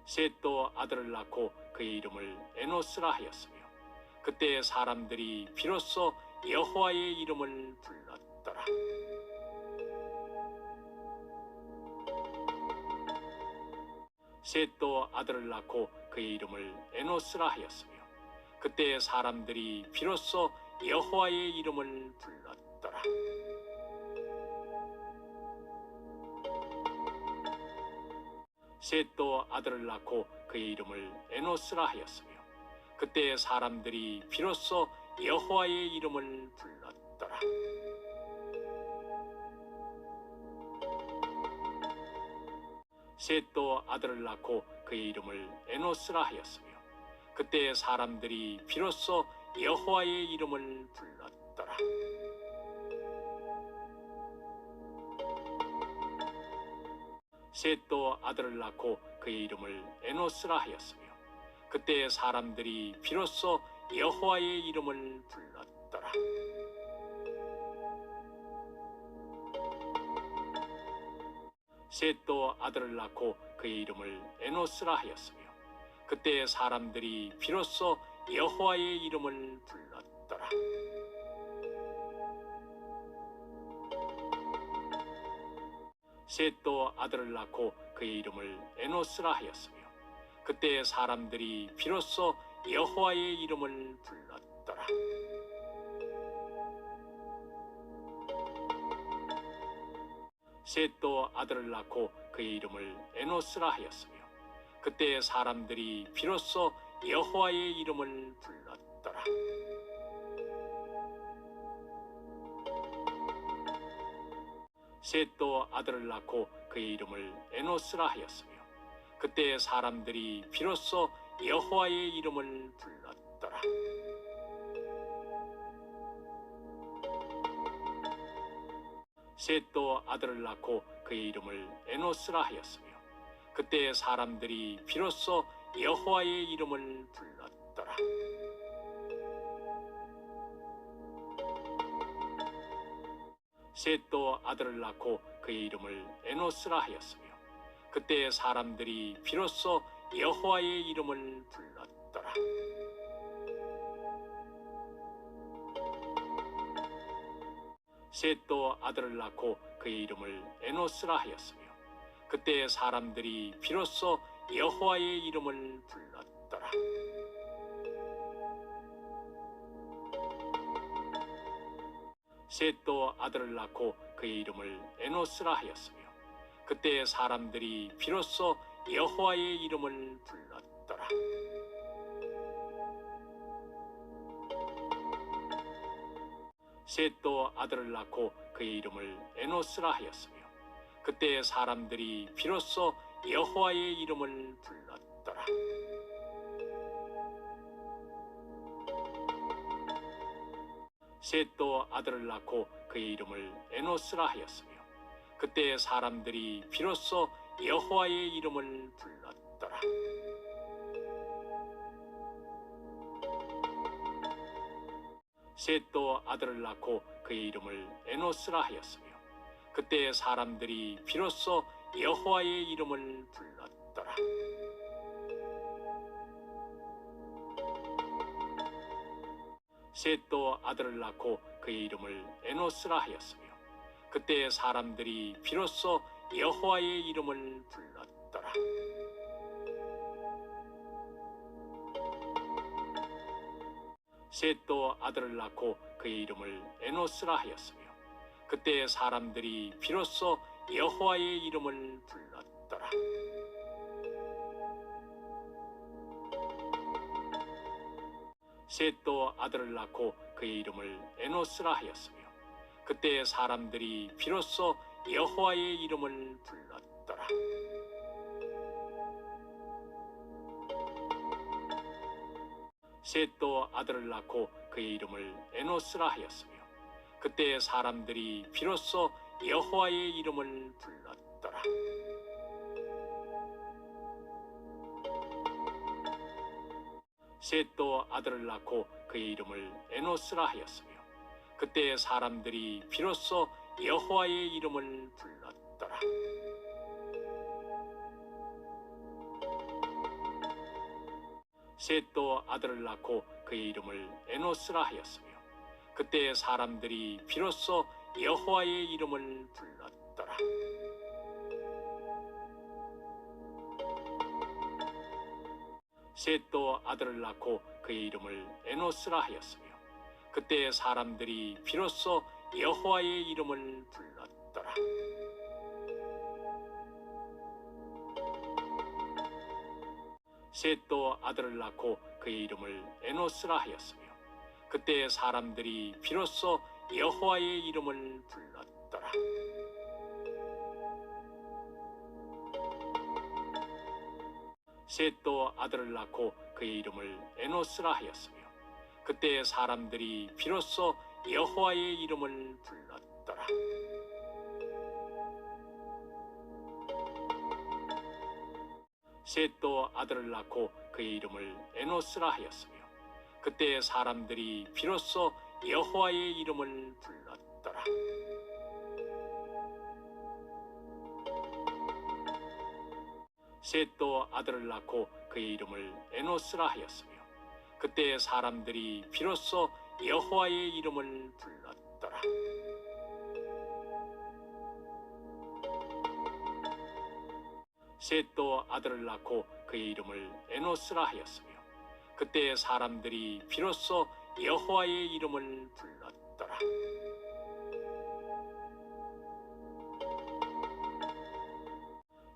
셋도 아들을 낳고 그의 이름을 에노스라 하였으며 그때 사람들이 비로소 여호와의 이름을 불렀더라. 셋도 아들을 낳고 그의 이름을 에노스라 하였으며 그때 사람들이 비로소 여호와의 이름을 불렀더라. 셋도 아들을 낳고 그의 이름을 에노스라 하였으며 그때 사람들이 비로소 여호와의 이름을 불렀더라. 셋도 아들을 낳고 그의 이름을 에노스라 하였으며 그때 사람들이 비로소 여호와의 이름을 불렀더라. 셋도 아들을 낳고 그의 이름을 에노스라 하였으며 그때 사람들이 비로소 여호와의 이름을 불렀더라. 셋도 아들을 낳고 그의 이름을 에노스라 하였으며 그때 사람들이 비로소 여호와의 이름을 불렀더라. 셋도 아들을 낳고 그의 이름을 에노스라 하였으며 그때 사람들이 비로소 여호와의 이름을 불렀더라. 셋도 아들을 낳고 그의 이름을 에노스라 하였으며 그때 사람들이 비로소 여호와의 이름을 불렀더라. 셋도 아들을 낳고 그의 이름을 에노스라 하였으며 그때 사람들이 비로소 여호와의 이름을 불렀더라. 셋도 아들을 낳고 그의 이름을 에노스라 하였으며 그때 사람들이 비로소 여호와의 이름을 불렀더라. 셋도 아들을 낳고 그의 이름을 에노스라 하였으며 그때 사람들이 비로소 여호와의 이름을 불렀더라. 셋도 아들을 낳고 그의 이름을 에노스라 하였으며 그때 사람들이 비로소 여호와의 이름을 불렀더라. 셋도 아들을 낳고 그의 이름을 에노스라 하였으며 그때 사람들이 비로소 여호와의 이름을 불렀더라. 셋도 아들을 낳고 그의 이름을 에노스라 하였으며 그때 사람들이 비로소 여호와의 이름을 불렀더라. 셋도 아들을 낳고 그의 이름을 에노스라 하였으며 그때 사람들이 비로소 여호와의 이름을 불렀더라. 셋도 아들을 낳고 그의 이름을 에노스라 하였으며 그때 사람들이 비로소 여호와의 이름을 불렀더라. 셋도 아들을 낳고 그의 이름을 에노스라 하였으며 그때 사람들이 비로소 여호와의 이름을 불렀더라. 셋도 아들을 낳고 그의 이름을 에노스라 하였으며 그때 사람들이 비로소 여호와의 이름을 불렀더라. 셋도 아들을 낳고 그의 이름을 에노스라 하였으며 그때 사람들이 비로소 여호와의 이름을 불렀더라. 셋도 아들을 낳고 그의 이름을 에노스라 하였으며 그때 사람들이 비로소 여호와의 이름을 불렀더라. 셋도 아들을 낳고 그의 이름을 에노스라 하였으며 그때 사람들이 비로소 여호와의 이름을 불렀더라. 셋도 아들을 낳고 그의 이름을 에노스라 하였으며 그때 사람들이 비로소 여호와의 이름을 불렀더라. 셋도 아들을 낳고 그의 이름을 에노스라 하였으며 그때 사람들이 비로소 여호와의 이름을 불렀더라. 셋도 아들을 낳고 그의 이름을 에노스라 하였으며 그때 사람들이 비로소 여호와의 이름을 불렀더라. 셋도 아들을 낳고 그의 이름을 에노스라 하였으며 그때 사람들이 비로소 여호와의 이름을 불렀더라. 셋도 아들을 낳고 그의 이름을 에노스라 하였으며 그때 사람들이 비로소 여호와의 이름을 불렀더라. 셋도 아들을 낳고 그의 이름을 에노스라 하였으며 그때 사람들이 비로소 여호와의 이름을 불렀더라. 셋도 아들을 낳고 그의 이름을 에노스라 하였으며 그때 사람들이 비로소 여호와의 이름을 불렀더라.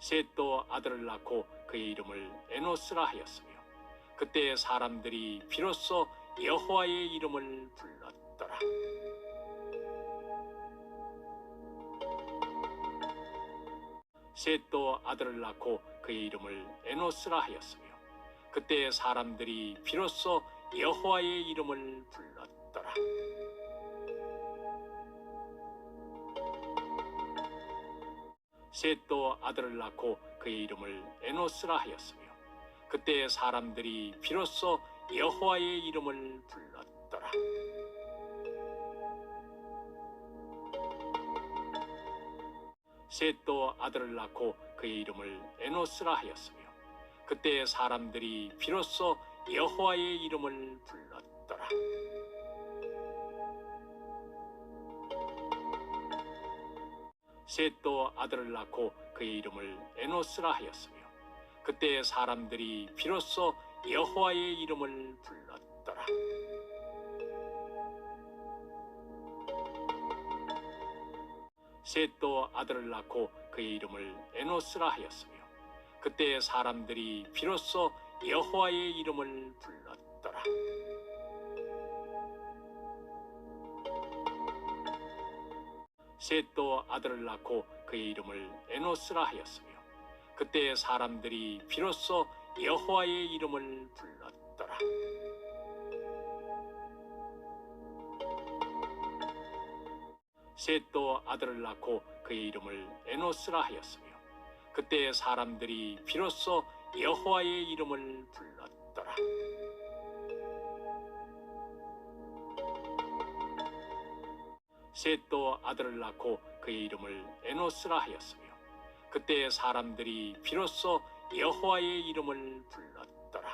셋도 아들을 낳고 그의 이름을 에노스라 하였으며 그때 사람들이 비로소 여호와의 이름을 불렀더라. 셋도 아들을 낳고 그의 이름을 에노스라 하였으며 그때 사람들이 비로소 여호와의 이름을 불렀더라. 셋도 아들을 낳고 그의 이름을 에노스라 하였으며 그때 사람들이 비로소 여호와의 이름을 불렀더라. 셋도 아들을 낳고 그의 이름을 에노스라 하였으며 그때 사람들이 비로소 여호와의 이름을 불렀더라. 셋도 아들을 낳고 그의 이름을 에노스라 하였으며 그때 사람들이 비로소 여호와의 이름을 불렀더라. 셋도 아들을 낳고 그의 이름을 에노스라 하였으며 그때 사람들이 비로소 여호와의 이름을 불렀더라. 셋도 아들을 낳고 그의 이름을 에노스라 하였으며 그때 사람들이 비로소 여호와의 이름을 불렀더라. 셋도 아들을 낳고 그의 이름을 에노스라 하였으며 그때 사람들이 비로소 여호와의 이름을 불렀더라. 셋도 아들을 낳고 그의 이름을 에노스라 하였으며 그때 사람들이 비로소 여호와의 이름을 불렀더라.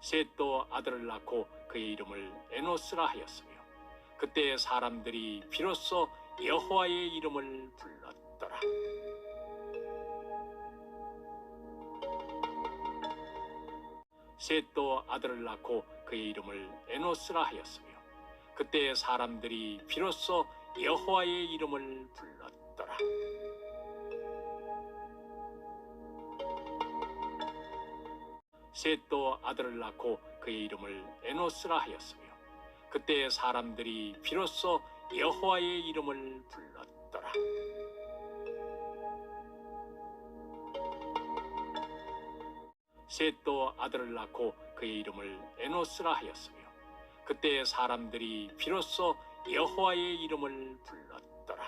셋도 아들을 낳고 그의 이름을 에노스라 하였으며 그때 사람들이 비로소 여호와의 이름을 불렀더라. 셋도 아들을 낳고 그의 이름을 에노스라 하였으며 그때 사람들이 비로소 여호와의 이름을 불렀더라. 셋도 아들을 낳고 그의 이름을 에노스라 하였으며 그때 사람들이 비로소 여호와의 이름을 불렀더라. 셋도 아들을 낳고 그의 이름을 에노스라 하였으며 그때 사람들이 비로소 여호와의 이름을 불렀더라.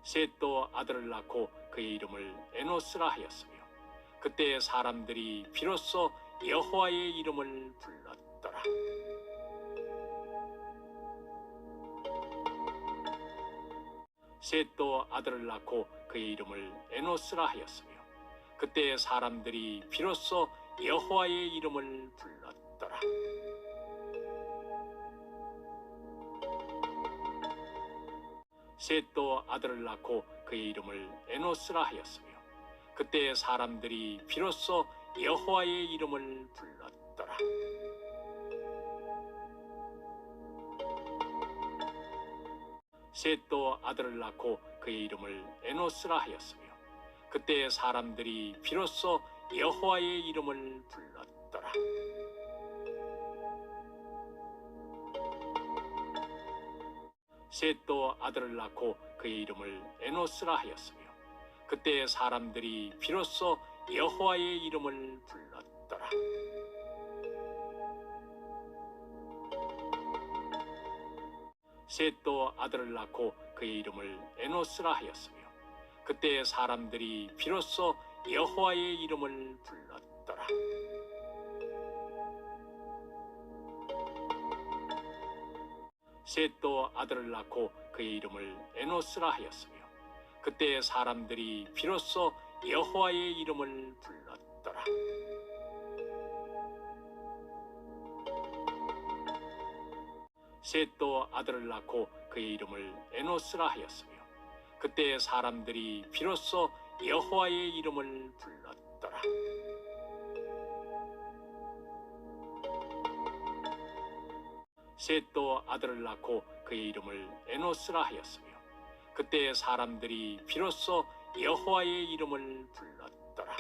셋도 아들을 낳고 그의 이름을 에노스라 하였으며 그때 사람들이 비로소 여호와의 이름을 불렀더라. 셋도 아들을 낳고 그의 이름을 에노스라 하였으며 그때 사람들이 비로소 여호와의 이름을 불렀더라. 셋도 아들을 낳고 그의 이름을 에노스라 하였으며 그때 사람들이 비로소 여호와의 이름을 불렀더라. 셋도 아들을 낳고 그의 이름을 에노스라 하였으며 그때 사람들이 비로소 여호와의 이름을 불렀더라. 셋도 아들을 낳고 그의 이름을 에노스라 하였으며 그때 사람들이 비로소 여호와의 이름을 불렀더라. 셋도 아들을 낳고 그의 이름을 에노스라 하였으며 그때 사람들이 비로소 여호와의 이름을 불렀더라. 셋도 아들을 낳고 그의 이름을 에노스라 하였으며 그때 사람들이 비로소 여호와의 이름을 불렀더라. 셋도 아들을 낳고 그의 이름을 에노스라 하였으며 그때 사람들이 비로소 여호와의 이름을 불렀더라. 셋도 아들을 낳고 그의 이름을 에노스라 하였으며 그때 사람들이 비로소 여호와의 이름을 불렀더라.